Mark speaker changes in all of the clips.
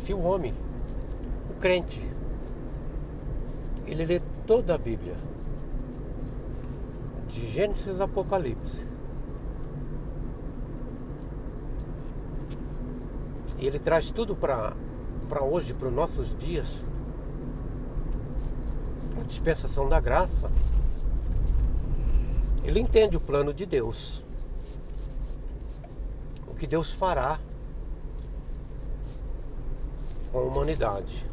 Speaker 1: Se o homem, o crente, ele lê toda a Bíblia, de Gênesis a Apocalipse, e ele traz tudo para hoje, para os nossos dias, a dispensação da graça, ele entende o plano de Deus, o que Deus fará com a humanidade.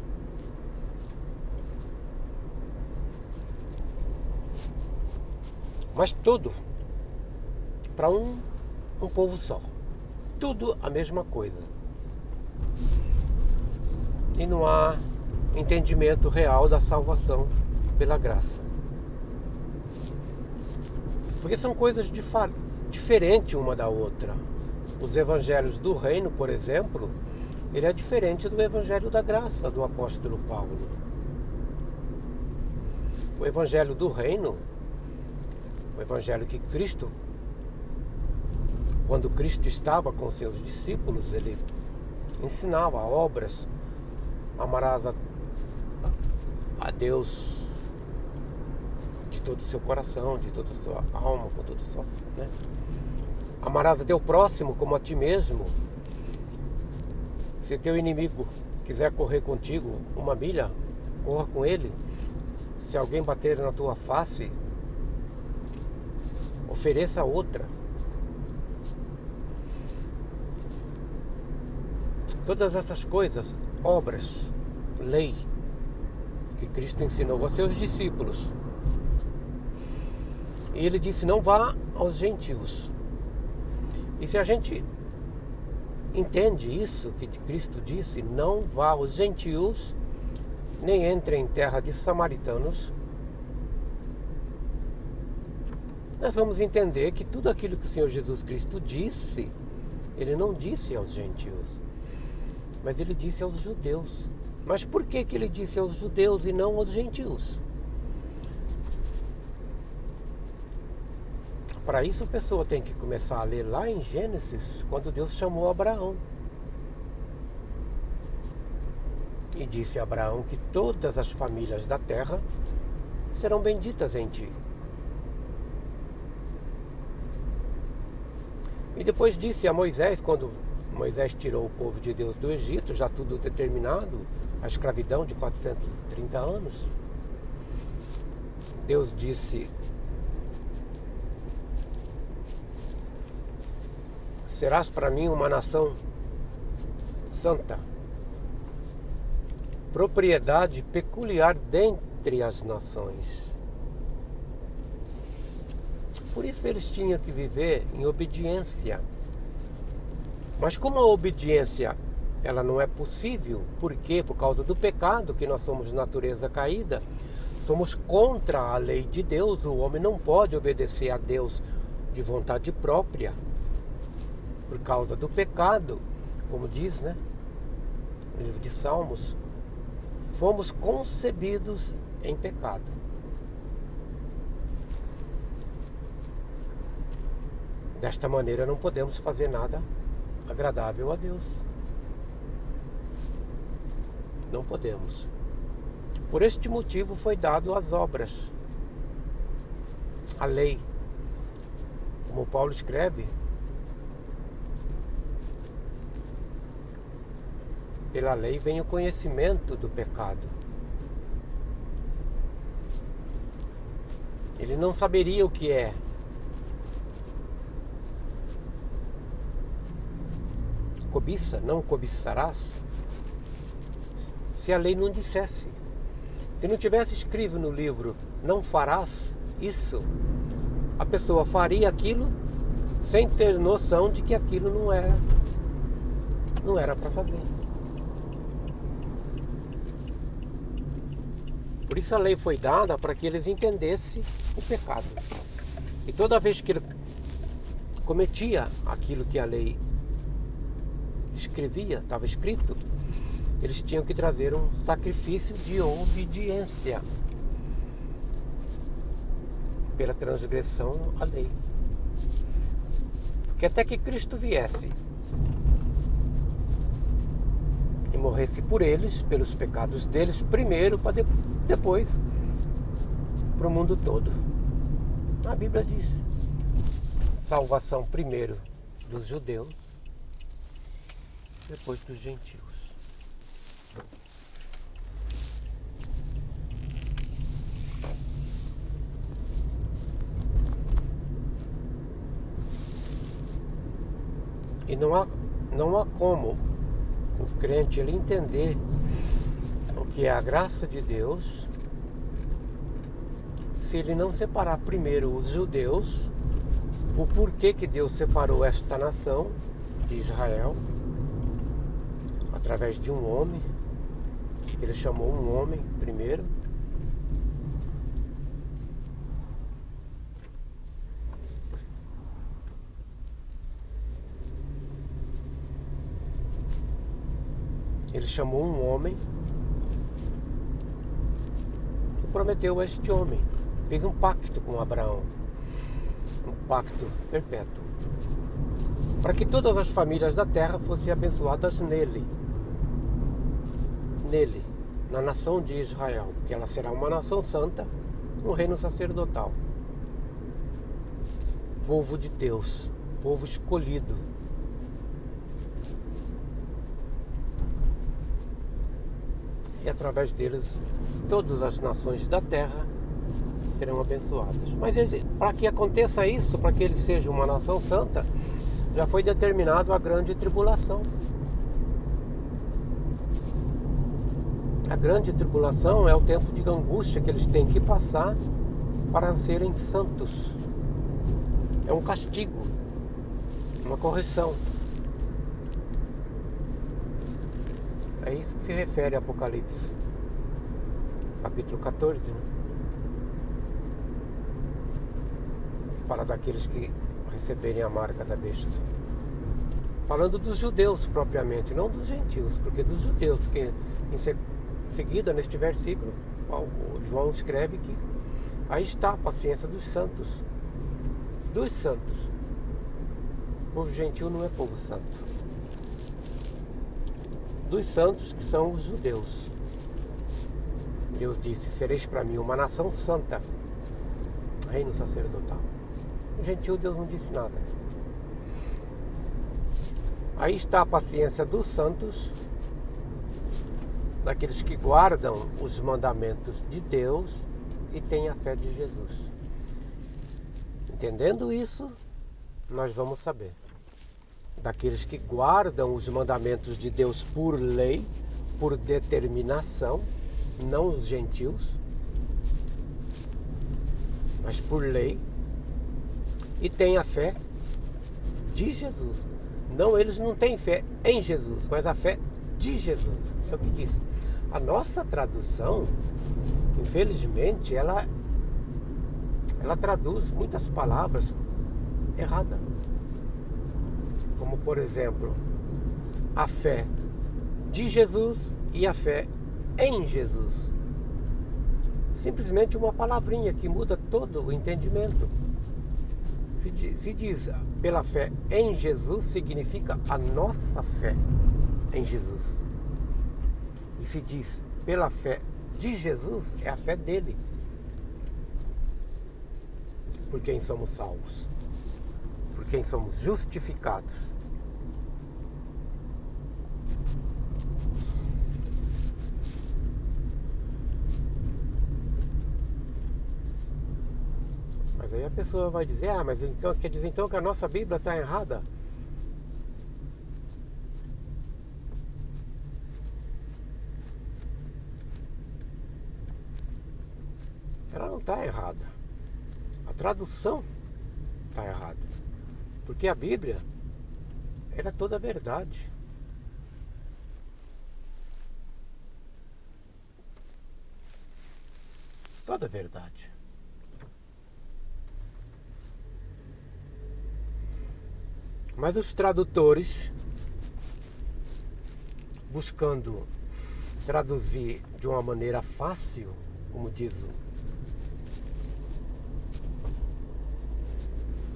Speaker 1: Mas tudo para um povo só, tudo a mesma coisa, e não há entendimento real da salvação pela graça, porque são coisas diferentes uma da outra. Os evangelhos do reino, por exemplo, ele é diferente do evangelho da graça do apóstolo Paulo. O evangelho do reino, o evangelho que Cristo, quando Cristo estava com seus discípulos, ele ensinava obras. Amarás a Deus de todo o seu coração, de toda a sua alma, com toda a sua, né? Amarás a teu próximo como a ti mesmo. Se teu inimigo quiser correr contigo 1 milha, corra com ele. Se alguém bater na tua face, ofereça outra. Todas essas coisas, obras, lei, que Cristo ensinou a seus discípulos. E ele disse, não vá aos gentios. E se a gente entende isso que Cristo disse, não vá aos gentios, nem entre em terra de samaritanos, nós vamos entender que tudo aquilo que o Senhor Jesus Cristo disse, ele não disse aos gentios, mas ele disse aos judeus. Mas por que ele disse aos judeus e não aos gentios? Para isso a pessoa tem que começar a ler lá em Gênesis, quando Deus chamou Abraão. E disse a Abraão que todas as famílias da terra serão benditas em ti. E depois disse a Moisés, quando Moisés tirou o povo de Deus do Egito, já tudo determinado, a escravidão de 430 anos. Deus disse, serás para mim uma nação santa, propriedade peculiar dentre as nações. Por isso eles tinham que viver em obediência. Mas como a obediência ela não é possível, por quê? Por causa do pecado, que nós somos natureza caída, somos contra a lei de Deus. O homem não pode obedecer a Deus de vontade própria, por causa do pecado, como diz, né, no livro de Salmos, fomos concebidos em pecado. Desta maneira não podemos fazer nada agradável a Deus. Não podemos. Por este motivo foi dado as obras, a lei. Como Paulo escreve, pela lei vem o conhecimento do pecado. Ele não saberia o que é. Cobiça, não cobiçarás, se a lei não dissesse. Se não tivesse escrito no livro, não farás isso, a pessoa faria aquilo sem ter noção de que aquilo não era para fazer. Por isso a lei foi dada para que eles entendessem o pecado. E toda vez que ele cometia aquilo que a lei escrevia, estava escrito, eles tinham que trazer um sacrifício de obediência pela transgressão à lei. Porque até que Cristo viesse, e morresse por eles, pelos pecados deles, primeiro, para depois para o mundo todo. A Bíblia diz: salvação primeiro dos judeus, depois dos gentios. E não há como o crente ele entender o que é a graça de Deus se ele não separar primeiro os judeus, o porquê que Deus separou esta nação de Israel através de um homem, que ele chamou um homem primeiro. Ele chamou um homem e prometeu a este homem. Fez um pacto com Abraão. Um pacto perpétuo. Para que todas as famílias da terra fossem abençoadas nele. Nele, na nação de Israel. Porque ela será uma nação santa, um reino sacerdotal. Povo de Deus. Povo escolhido. E através deles todas as nações da terra serão abençoadas. Mas para que aconteça isso, para que ele seja uma nação santa, já foi determinado a grande tribulação. A grande tribulação é o tempo de angústia que eles têm que passar para serem santos. É um castigo, uma correção. É isso que se refere a Apocalipse, capítulo 14, né? Fala daqueles que receberem a marca da besta. Falando dos judeus propriamente, não dos gentios, porque dos judeus, porque em seguida, neste versículo, João escreve que aí está a paciência dos santos. Dos santos. O povo gentil não é povo santo. Dos santos, que são os judeus. Deus disse: sereis para mim uma nação santa, reino sacerdotal. O gentil, Deus não disse nada. Aí está a paciência dos santos, daqueles que guardam os mandamentos de Deus e têm a fé de Jesus. Entendendo isso, nós vamos saber. Daqueles que guardam os mandamentos de Deus por lei, por determinação, não os gentios, mas por lei, e têm a fé de Jesus. Não, eles não têm fé em Jesus, mas a fé de Jesus. É o que diz. A nossa tradução, infelizmente, ela traduz muitas palavras erradas. Como, por exemplo, a fé de Jesus e a fé em Jesus. Simplesmente uma palavrinha que muda todo o entendimento. Se diz pela fé em Jesus, significa a nossa fé em Jesus. E se diz pela fé de Jesus, é a fé dele. Por quem somos salvos. Por quem somos justificados. Mas aí a pessoa vai dizer: mas então quer dizer então que a nossa Bíblia está errada? Ela não está errada. A tradução está errada. Porque a Bíblia, ela é toda a verdade. Toda a verdade. Mas os tradutores, buscando traduzir de uma maneira fácil, como diz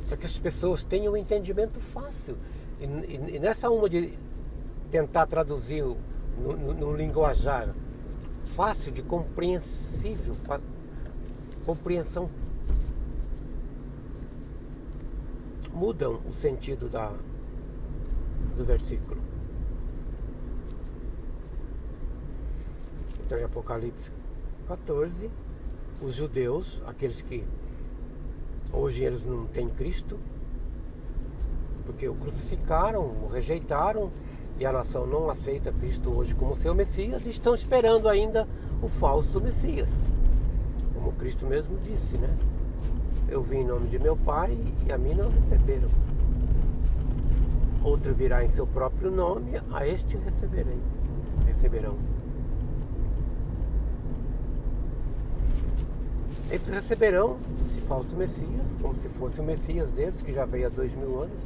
Speaker 1: para que as pessoas tenham um entendimento fácil. E nessa uma de tentar traduzir num linguajar fácil de compreensão, mudam o sentido do versículo. Então em Apocalipse 14, os judeus, aqueles que hoje eles não têm Cristo, porque o crucificaram, o rejeitaram, e a nação não aceita Cristo hoje como seu Messias, e estão esperando ainda o falso Messias. Como Cristo mesmo disse, né? Eu vim em nome de meu Pai e a mim não receberam. Outro virá em seu próprio nome, a este receberão. Eles receberão esse falso Messias, como se fosse o Messias deles, que já veio há 2000 anos,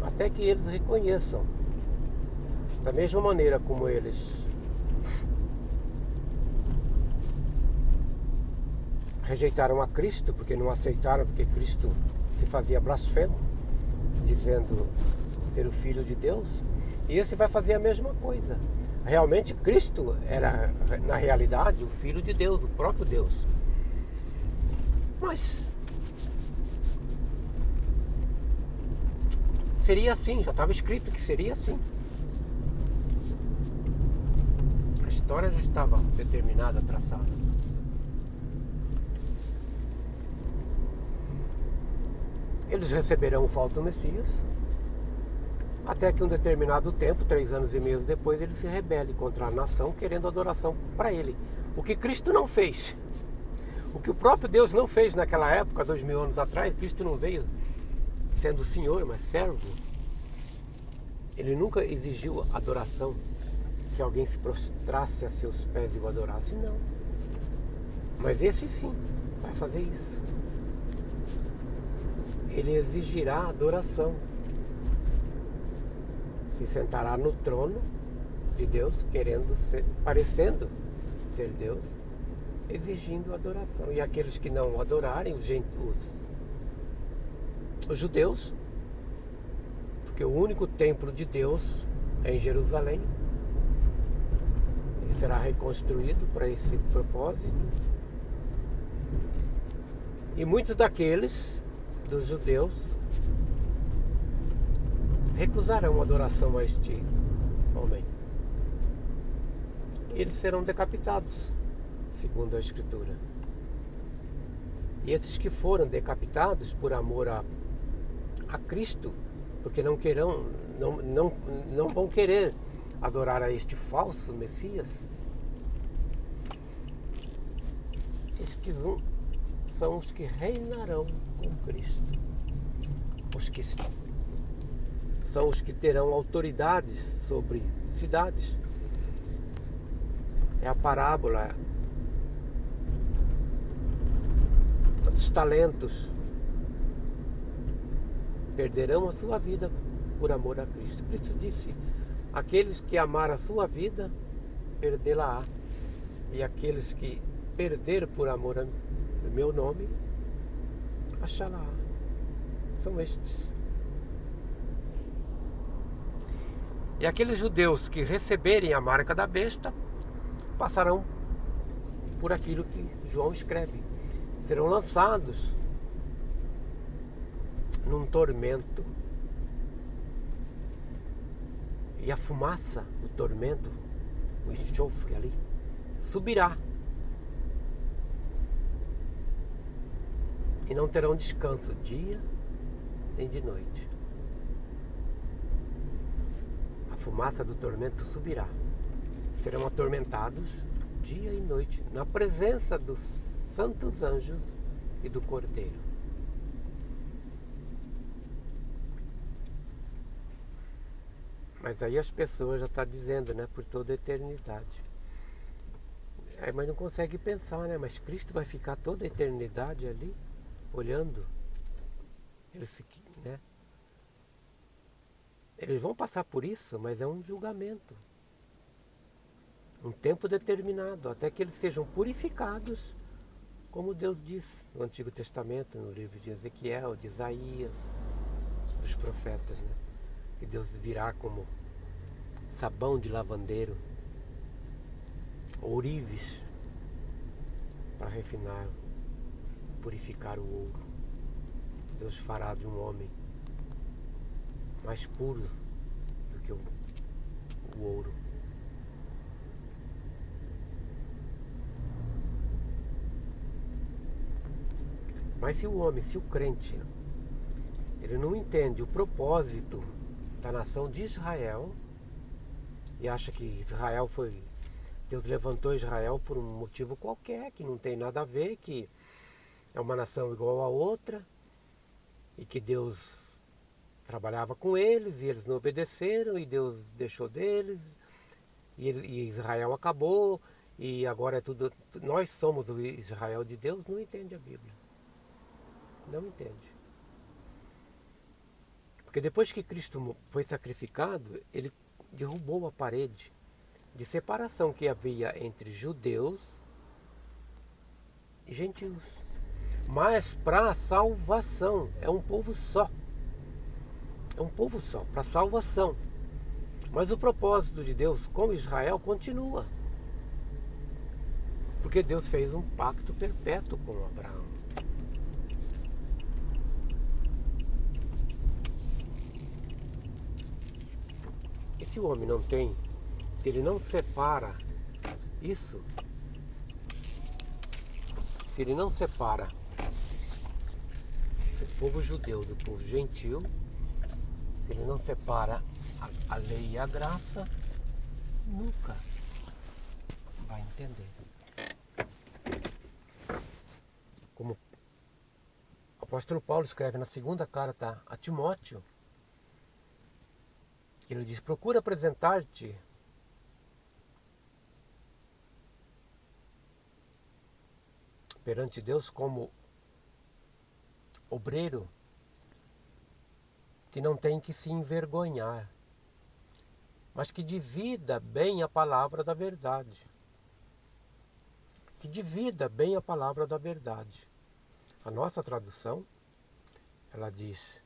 Speaker 1: até que eles reconheçam. Da mesma maneira como eles rejeitaram a Cristo, porque não aceitaram, porque Cristo se fazia blasfemo, dizendo ser o Filho de Deus, e esse vai fazer a mesma coisa. Realmente Cristo era, na realidade, o Filho de Deus, o próprio Deus. Mas seria assim, já estava escrito que seria assim. A história já estava determinada, traçada. Eles receberão o falso Messias, até que um determinado tempo, 3 anos e meio depois, ele se rebele contra a nação, querendo adoração para ele. O que Cristo não fez. O que o próprio Deus não fez naquela época, 2000 anos atrás. Cristo não veio sendo Senhor, mas servo. Ele nunca exigiu adoração, que alguém se prostrasse a seus pés e o adorasse, não. Mas esse sim, vai fazer isso. Ele exigirá adoração. Se sentará no trono de Deus, parecendo ser Deus, exigindo adoração. E aqueles que não o adorarem, os judeus, porque o único templo de Deus é em Jerusalém, ele será reconstruído para esse propósito. E muitos dos judeus, recusarão adoração a este homem. Eles serão decapitados, segundo a Escritura. E esses que foram decapitados por amor a Cristo, porque não vão querer adorar a este falso Messias, estes são os que reinarão com Cristo. São os que terão autoridades sobre cidades. É a parábola dos talentos. Perderão a sua vida por amor a Cristo. Cristo disse: aqueles que amar a sua vida, perdê-la-á. E aqueles que perder por amor ao meu nome, achá-la-á. São estes. E aqueles judeus que receberem a marca da besta passarão por aquilo que João escreve. Serão lançados num tormento. E a fumaça do tormento, o enxofre ali, subirá. E não terão descanso dia nem de noite. A fumaça do tormento subirá. Serão atormentados dia e noite na presença dos santos anjos e do Cordeiro. Mas aí as pessoas já estão dizendo, né? Por toda a eternidade. Mas não consegue pensar, né? Mas Cristo vai ficar toda a eternidade ali, olhando. Né? Eles vão passar por isso, mas é um julgamento. Um tempo determinado, até que eles sejam purificados, como Deus diz no Antigo Testamento, no livro de Ezequiel, de Isaías, dos profetas, né? Que Deus virá como sabão de lavandeiro, ourives para refinar, purificar o ouro. Deus fará de um homem mais puro do que o ouro. Mas se o homem, se o crente, ele não entende o propósito da nação de Israel e acha que Israel foi... Deus levantou Israel por um motivo qualquer, que não tem nada a ver, que é uma nação igual a outra e que Deus trabalhava com eles e eles não obedeceram e Deus deixou deles e Israel acabou e agora é tudo... Nós somos o Israel de Deus, não entende a Bíblia. Não entende. Porque depois que Cristo foi sacrificado, ele derrubou a parede de separação que havia entre judeus e gentios. Mas para a salvação, é um povo só. É um povo só, para salvação. Mas o propósito de Deus com Israel continua. Porque Deus fez um pacto perpétuo com Abraão. E se o homem não tem, se ele não separa isso, se ele não separa o povo judeu do povo gentil, se ele não separa a lei e a graça, nunca vai entender. Como o apóstolo Paulo escreve na segunda carta a Timóteo, ele diz: procura apresentar-te perante Deus como obreiro que não tem que se envergonhar, mas que divida bem a palavra da verdade. Que divida bem a palavra da verdade. A nossa tradução, ela diz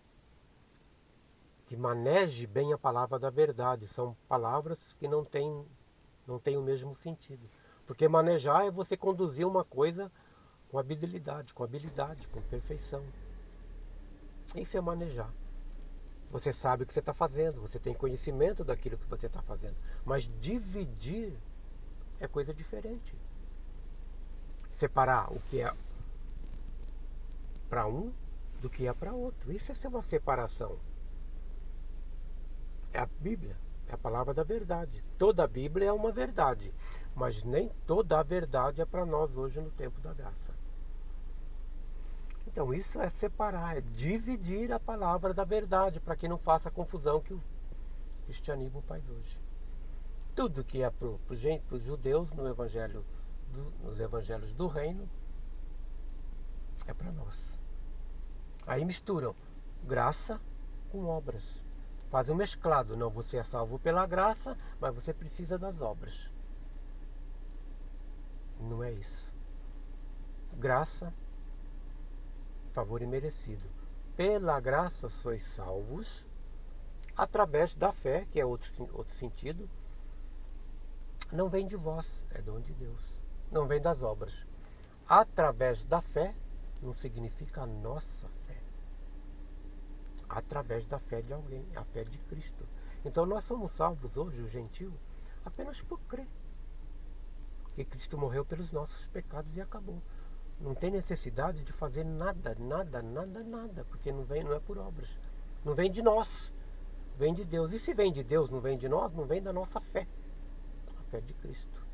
Speaker 1: que maneje bem a palavra da verdade. São palavras que não têm o mesmo sentido. Porque manejar é você conduzir uma coisa com habilidade, com perfeição. Isso é manejar. Você sabe o que você está fazendo, você tem conhecimento daquilo que você está fazendo. Mas dividir é coisa diferente. Separar o que é para um do que é para outro. Isso é uma separação. É a Bíblia, é a palavra da verdade. Toda a Bíblia é uma verdade, mas nem toda a verdade é para nós hoje no tempo da graça. Então isso é separar, é dividir a palavra da verdade, para que não faça a confusão que o cristianismo faz hoje. Tudo que é para os judeus nos evangelhos do reino é para nós. Aí misturam graça com obras. Fazem um mesclado. Não, você é salvo pela graça, mas você precisa das obras. Não é isso. Graça, favor imerecido. Pela graça sois salvos, através da fé, que é outro sentido. Não vem de vós, é dom de Deus. Não vem das obras. Através da fé não significa a nossa fé. Através da fé de alguém, a fé de Cristo. Então nós somos salvos hoje, o gentil, apenas por crer que Cristo morreu pelos nossos pecados e acabou. Não tem necessidade de fazer nada, porque não é por obras. Não vem de nós, vem de Deus. E se vem de Deus, não vem de nós, não vem da nossa fé, a fé de Cristo.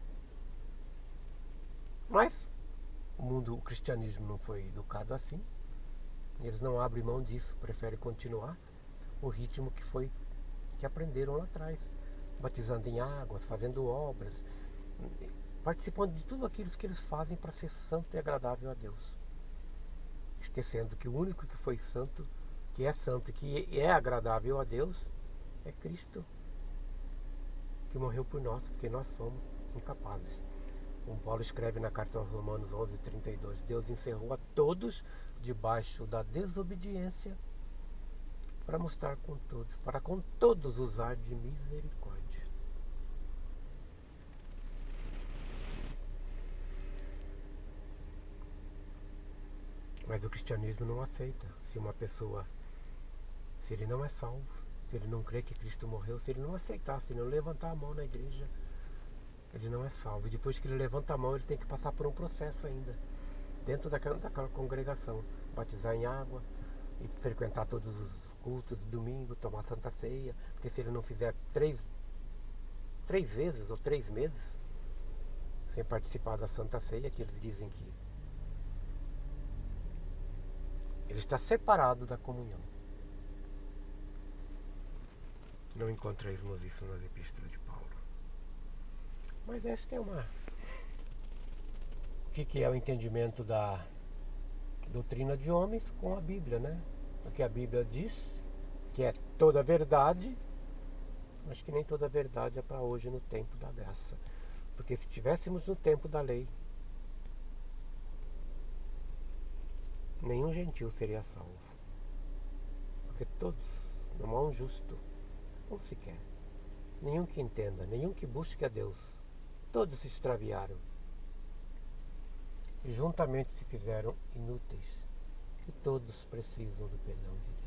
Speaker 1: Mas o cristianismo não foi educado assim. Eles não abrem mão disso, preferem continuar o ritmo que aprenderam lá atrás, batizando em águas, fazendo obras, participando de tudo aquilo que eles fazem para ser santo e agradável a Deus, esquecendo que o único que foi santo, que é santo e que é agradável a Deus, é Cristo, que morreu por nós, porque nós somos incapazes. Como Paulo escreve na carta aos Romanos 11:32, Deus encerrou a todos debaixo da desobediência para mostrar para com todos usar de misericórdia. Mas o cristianismo não aceita. Se uma pessoa, se ele não é salvo, se ele não crê que Cristo morreu, se ele não aceitar, se ele não levantar a mão na igreja, ele não é salvo. E depois que ele levanta a mão, ele tem que passar por um processo ainda, dentro daquela congregação. Batizar em água, e frequentar todos os cultos de domingo, tomar Santa Ceia. Porque se ele não fizer três vezes ou 3 meses sem participar da Santa Ceia, que eles dizem que ele está separado da comunhão. Não encontraremos isso nas epístolas de Paulo. Mas esta é uma... O que é o entendimento da doutrina de homens com a Bíblia, né? Porque a Bíblia diz que é toda a verdade, mas que nem toda a verdade é para hoje no tempo da graça. Porque se estivéssemos no tempo da lei, nenhum gentil seria salvo. Porque todos, não há um justo, ou sequer, nenhum que entenda, nenhum que busque a Deus. Todos se extraviaram e juntamente se fizeram inúteis. E todos precisam do perdão de Deus.